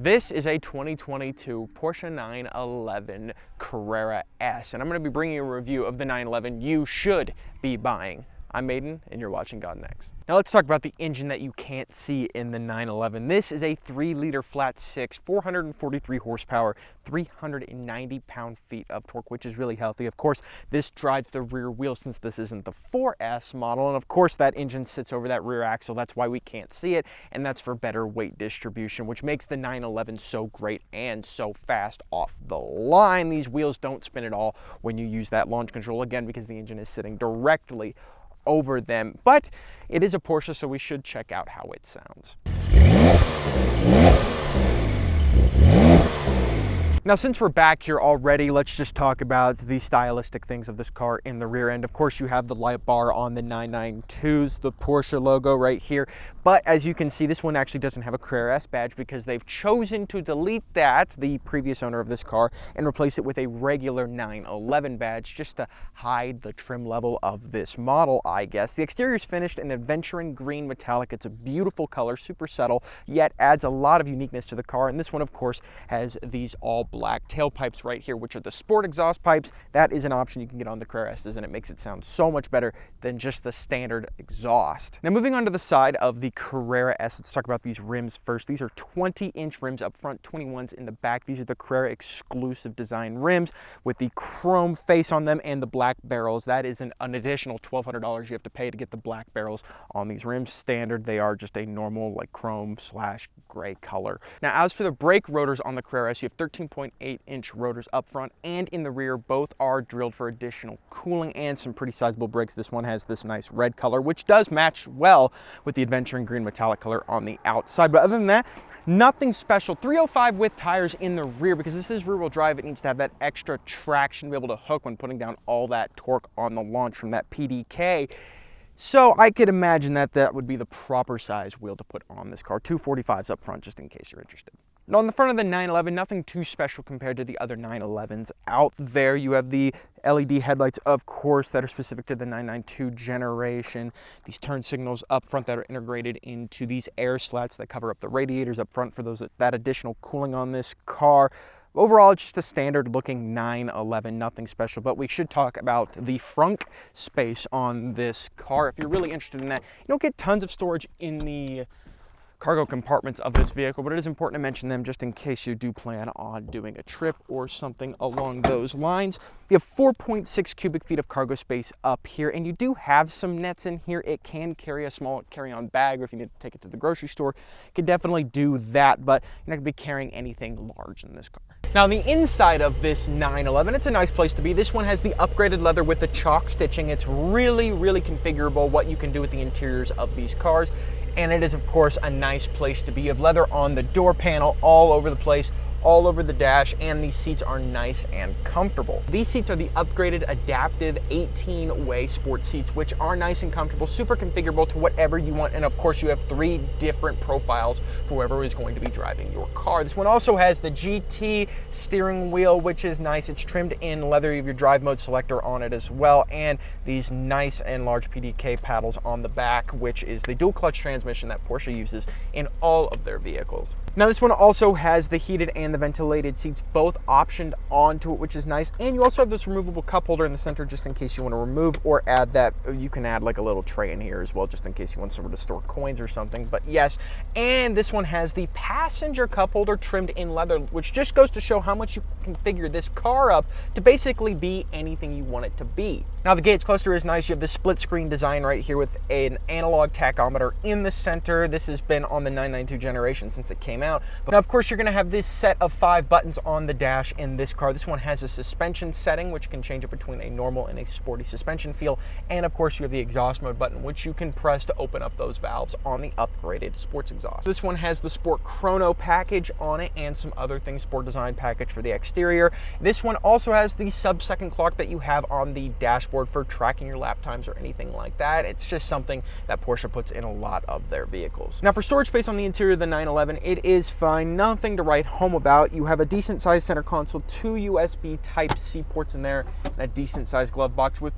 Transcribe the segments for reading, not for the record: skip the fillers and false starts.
This is a 2022 Porsche 911 Carrera S, and I'm going to be bringing you a review of the 911 you should be buying. I'm Maiden, and you're watching Gaudin X. Now let's talk about the engine that you can't see in the 911. This is a 3-liter flat six, 443 horsepower, 390 pound-feet of torque, which is really healthy. Of course, this drives the rear wheel since this isn't the 4S model, and of course that engine sits over that rear axle. That's why we can't see it, and that's for better weight distribution, which makes the 911 so great and so fast off the line. These wheels don't spin at all when you use that launch control, again, because the engine is sitting directly over them, but it is a Porsche, so we should check out how it sounds. Now, since we're back here already, let's just talk about the stylistic things of this car in the rear end. Of course, you have the light bar on the 992s, the Porsche logo right here. But as you can see, this one actually doesn't have a Carrera S badge because they've chosen to delete that, the previous owner of this car, and replace it with a regular 911 badge just to hide the trim level of this model, I guess. The exterior is finished in adventuring green metallic. It's a beautiful color, super subtle, yet adds a lot of uniqueness to the car. And this one, of course, has these all black tailpipes right here, which are the sport exhaust pipes. That is an option you can get on the Carrera S's, and it makes it sound so much better than just the standard exhaust. Now, moving on to the side of the Carrera S, let's talk about these rims first. These are 20-inch rims up front, 21s in the back. These are the Carrera exclusive design rims with the chrome face on them and the black barrels. That is an additional $1,200 you have to pay to get the black barrels on these rims. Standard, they are just a normal like chrome / gray color. Now, as for the brake rotors on the Carrera S, you have 13.8-inch rotors up front and in the rear. Both are drilled for additional cooling and some pretty sizable brakes. This one has this nice red color, which does match well with the adventuring green metallic color on the outside. But other than that, nothing special. 305 width tires in the rear. Because this is rear-wheel drive, it needs to have that extra traction to be able to hook when putting down all that torque on the launch from that PDK. So I could imagine that that would be the proper size wheel to put on this car. 245s up front, just in case you're interested. Now, on the front of the 911, nothing too special compared to the other 911s out there. You have the LED headlights, of course, that are specific to the 992 generation. These turn signals up front that are integrated into these air slats that cover up the radiators up front for that additional cooling on this car. Overall, it's just a standard looking 911, nothing special, but we should talk about the Frunk space on this car. If you're really interested in that, you don't get tons of storage in the cargo compartments of this vehicle, but it is important to mention them just in case you do plan on doing a trip or something along those lines. You have 4.6 cubic feet of cargo space up here, and you do have some nets in here. It can carry a small carry-on bag, or if you need to take it to the grocery store, you can definitely do that, but you're not going to be carrying anything large in this car. Now, the inside of this 911, it's a nice place to be. This one has the upgraded leather with the chalk stitching. It's really, really configurable what you can do with the interiors of these cars. And it is, of course, a nice place to be. You have leather on the door panel all over the place, all over the dash, and these seats are nice and comfortable. These seats are the upgraded adaptive 18-way sport seats, which are nice and comfortable, super configurable to whatever you want. And of course, you have 3 different profiles for whoever is going to be driving your car. This one also has the GT steering wheel, which is nice. It's trimmed in leather. You have your drive mode selector on it as well, and these nice and large PDK paddles on the back, which is the dual clutch transmission that Porsche uses in all of their vehicles. Now, this one also has the heated and the ventilated seats both optioned onto it, which is nice. And you also have this removable cup holder in the center just in case you want to remove or add that. You can add like a little tray in here as well, just in case you want somewhere to store coins or something. But yes, and this one has the passenger cup holder trimmed in leather, which just goes to show how much you can configure this car up to basically be anything you want it to be. Now, the gauge cluster is nice. You have the split screen design right here with an analog tachometer in the center. This has been on the 992 generation since it came out. But now, of course, you're going to have this set of 5 buttons on the dash in this car. This one has a suspension setting, which can change it between a normal and a sporty suspension feel. And of course, you have the exhaust mode button, which you can press to open up those valves on the upgraded sports exhaust. This one has the Sport Chrono package on it and some other things, Sport Design package for the exterior. This one also has the sub-second clock that you have on the dashboard for tracking your lap times or anything like that. It's just something that Porsche puts in a lot of their vehicles. Now, for storage space on the interior of the 911, it is fine. Nothing to write home about. You have a decent sized center console, 2 USB Type-C ports in there, and a decent sized glove box with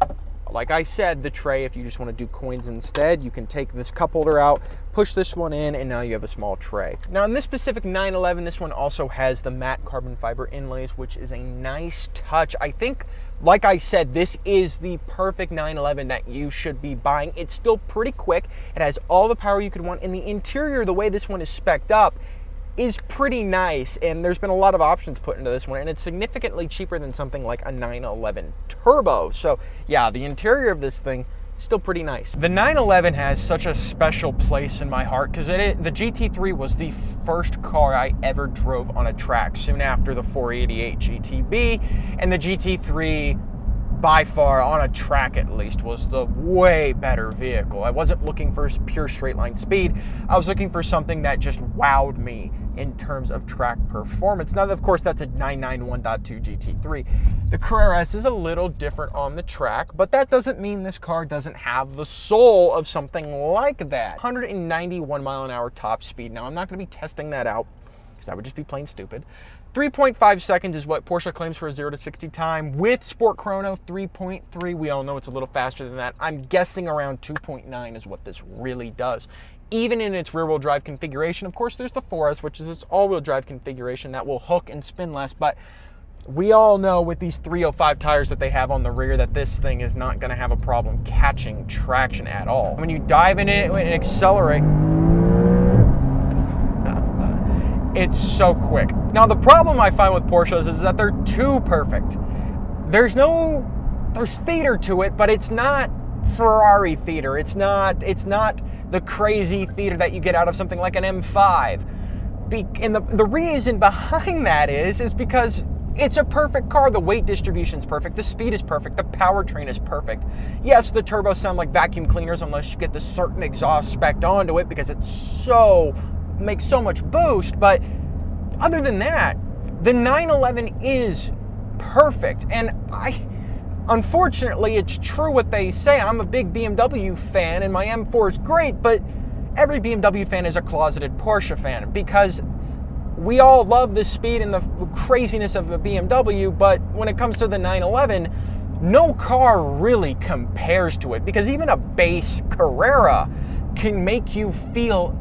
like I said, the tray, if you just want to do coins instead, you can take this cup holder out, push this one in, and now you have a small tray. Now in this specific 911, this one also has the matte carbon fiber inlays, which is a nice touch. I think, like I said, this is the perfect 911 that you should be buying. It's still pretty quick. It has all the power you could want, and the interior, the way this one is spec'd up, is pretty nice, and there's been a lot of options put into this one, and it's significantly cheaper than something like a 911 Turbo. So yeah, the interior of this thing is still pretty nice. The 911 has such a special place in my heart because the GT3 was the first car I ever drove on a track soon after the 488 GTB, and the GT3 by far, on a track at least, was the way better vehicle. I wasn't looking for pure straight line speed. I was looking for something that just wowed me in terms of track performance. Now, of course, that's a 991.2 GT3. The Carrera S is a little different on the track, but that doesn't mean this car doesn't have the soul of something like that. 191 mile an hour top speed. Now, I'm not going to be testing that out because that would just be plain stupid. 3.5 seconds is what Porsche claims for a 0 to 60 time. With Sport Chrono, 3.3. We all know it's a little faster than that. I'm guessing around 2.9 is what this really does. Even in its rear-wheel drive configuration, of course, there's the 4S, which is its all-wheel drive configuration that will hook and spin less, but we all know with these 305 tires that they have on the rear that this thing is not going to have a problem catching traction at all. When you dive in it and accelerate, it's so quick. Now, the problem I find with Porsches is that they're too perfect. There's theater to it, but it's not Ferrari theater. It's not the crazy theater that you get out of something like an M5. And the reason behind that is because it's a perfect car. The weight distribution is perfect. The speed is perfect. The powertrain is perfect. Yes, the turbos sound like vacuum cleaners unless you get the certain exhaust spec'd onto it because it's makes so much boost, but other than that, the 911 is perfect. And unfortunately, it's true what they say. I'm a big BMW fan and my M4 is great, but every BMW fan is a closeted Porsche fan because we all love the speed and the craziness of a BMW, but when it comes to the 911, no car really compares to it because even a base Carrera can make you feel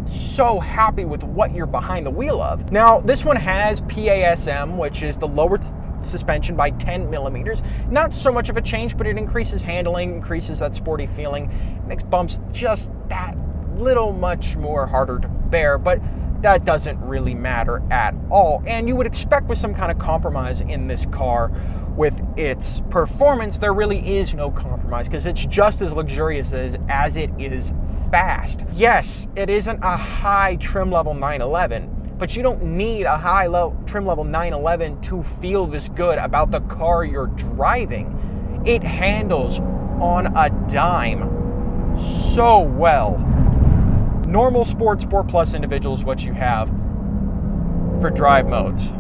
so happy with what you're behind the wheel of. Now, this one has PASM, which is the lowered suspension by 10 millimeters. Not so much of a change, but it increases handling, increases that sporty feeling, makes bumps just that little much more harder to bear, but that doesn't really matter at all. And you would expect with some kind of compromise in this car with its performance, there really is no compromise because it's just as luxurious as it is fast. Yes, it isn't a high trim level 911, but you don't need a high trim level 911 to feel this good about the car you're driving. It handles on a dime so well. Normal Sport, Sport Plus individual is what you have for drive modes.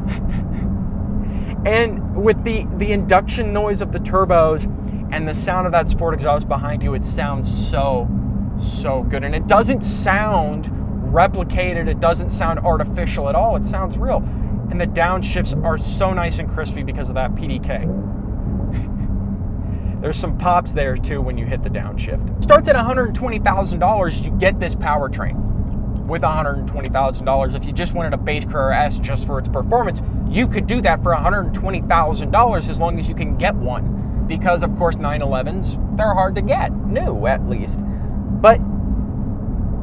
And with the induction noise of the turbos and the sound of that Sport exhaust behind you, it sounds so good. And it doesn't sound replicated. It doesn't sound artificial at all. It sounds real. And the downshifts are so nice and crispy because of that PDK. There's some pops there too when you hit the downshift. Starts at $120,000, you get this powertrain. With $120,000, if you just wanted a base Carrera S just for its performance, you could do that for $120,000 as long as you can get one. Because of course 911s, they're hard to get, new at least. But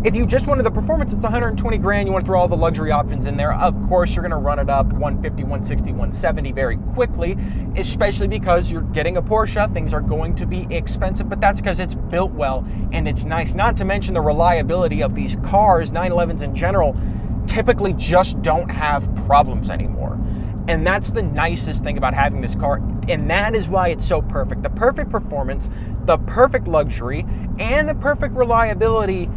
if you just wanted the performance, it's 120 grand. You want to throw all the luxury options in there. Of course, you're going to run it up 150, 160, 170 very quickly, especially because you're getting a Porsche. Things are going to be expensive, but that's because it's built well and it's nice. Not to mention the reliability of these cars. 911s in general typically just don't have problems anymore. And that's the nicest thing about having this car. And that is why it's so perfect. The perfect performance, the perfect luxury, and the perfect reliability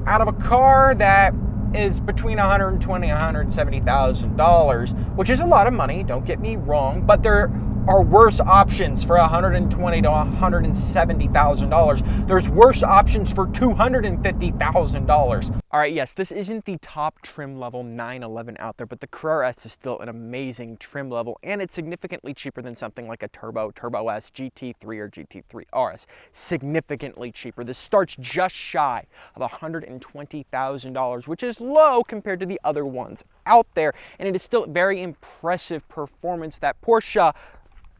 out of a car that is between $120,000 and $170,000, which is a lot of money, don't get me wrong, but there are worse options for $120,000 to $170,000. There's worse options for $250,000. All right, yes, this isn't the top trim level 911 out there, but the Carrera S is still an amazing trim level, and it's significantly cheaper than something like a Turbo S, GT3, or GT3 RS. Significantly cheaper. This starts just shy of $120,000, which is low compared to the other ones out there, and it is still very impressive performance that Porsche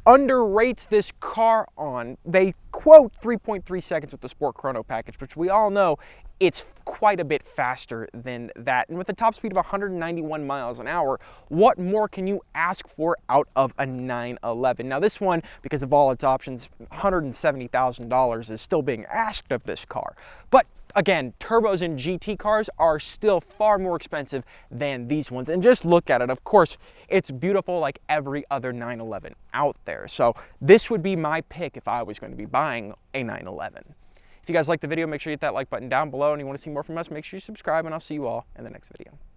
underrates this car on. They quote 3.3 seconds with the Sport Chrono package, which we all know it's quite a bit faster than that. And with a top speed of 191 miles an hour, what more can you ask for out of a 911? Now this one, because of all its options, $170,000 is still being asked of this car. But again, turbos in GT cars are still far more expensive than these ones. And just look at it. Of course, it's beautiful like every other 911 out there. So this would be my pick if I was going to be buying a 911. If you guys like the video, make sure you hit that like button down below. And you want to see more from us, make sure you subscribe. And I'll see you all in the next video.